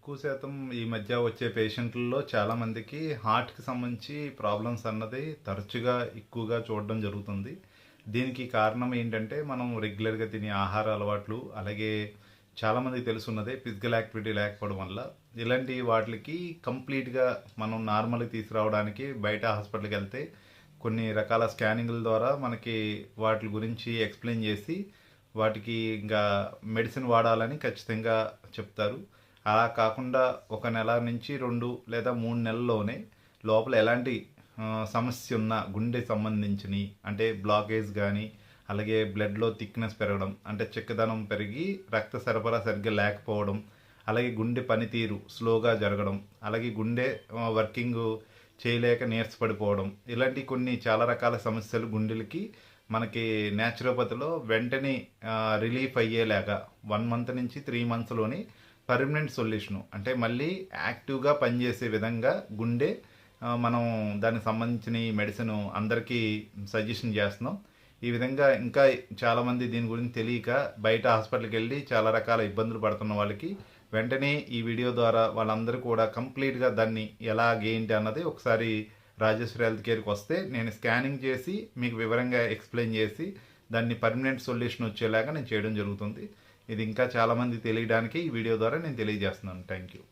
ఎక్కువ శాతం ఈ మధ్య వచ్చే పేషెంట్లలో చాలామందికి హార్ట్‌కి సంబంధించి ప్రాబ్లమ్స్ అన్నది తరచుగా ఎక్కువగా చూడడం జరుగుతుంది. దీనికి కారణం ఏంటంటే, మనం రెగ్యులర్‌గా తినే ఆహార అలవాట్లు, అలాగే చాలామందికి తెలుసున్నదే ఫిజికల్ యాక్టివిటీ లేకపోవడం వల్ల. ఇలాంటి వాటిలకి కంప్లీట్‌గా మనం నార్మల్‌గా తీసుకురావడానికి బయట హాస్పిటల్‌కెళ్తే కొన్ని రకాల స్కానింగుల ద్వారా మనకి వాటి గురించి ఎక్స్‌ప్లెయిన్ చేసి, వాటికి ఇంకా మెడిసిన్ వాడాలని ఖచ్చితంగా చెప్తారు. అలా కాకుండా ఒక నెల నుంచి 2 లేదా 3 నెలల్లోనే లోపల ఎలాంటి సమస్య ఉన్నా గుండెకి సంబంధించినయి అంటే బ్లాకేజ్ గానీ, అలాగే బ్లడ్‌లో థిక్‌నెస్ పెరగడం అంటే చిక్కదనం పెరిగి రక్త సరఫరా సరిగ్గా లేకపోవడం, అలాగే గుండె పనితీరు స్లోగా జరగడం, అలాగే గుండె వర్కింగు చేయలేక నీరసపడిపోవడం, ఇలాంటి కొన్ని చాలా రకాల సమస్యలు గుండెలకి మనకి న్యాచురోపతిలో వెంటనే రిలీఫ్ అయ్యేలాగా 1 మంత్ నుంచి 3 మంత్స్‌లోనే పర్మనెంట్ సొల్యూషను అంటే మళ్ళీ యాక్టివ్‌గా పనిచేసే విధంగా గుండె మనం దానికి సంబంధించిన ఈ మెడిసిన్ అందరికీ సజెషన్ చేస్తున్నాం. ఈ విధంగా ఇంకా చాలామంది దీని గురించి తెలియక బయట హాస్పిటల్‌కి వెళ్ళి చాలా రకాల ఇబ్బందులు పడుతున్న వాళ్ళకి వెంటనే ఈ వీడియో ద్వారా వాళ్ళందరూ కూడా కంప్లీట్‌గా దాన్ని ఎలాగేంటి అన్నది ఒకసారి రాజేశ్వరి హెల్త్ కేర్‌కి వస్తే నేను స్కానింగ్ చేసి మీకు వివరంగా ఎక్స్‌ప్లెయిన్ చేసి దాన్ని పర్మనెంట్ సొల్యూషన్ వచ్చేలాగా నేను చేయడం జరుగుతుంది. ఇది ఇంకా చాలామంది తెలియడానికి ఈ వీడియో ద్వారా నేను తెలియజేస్తున్నాను. Thank you.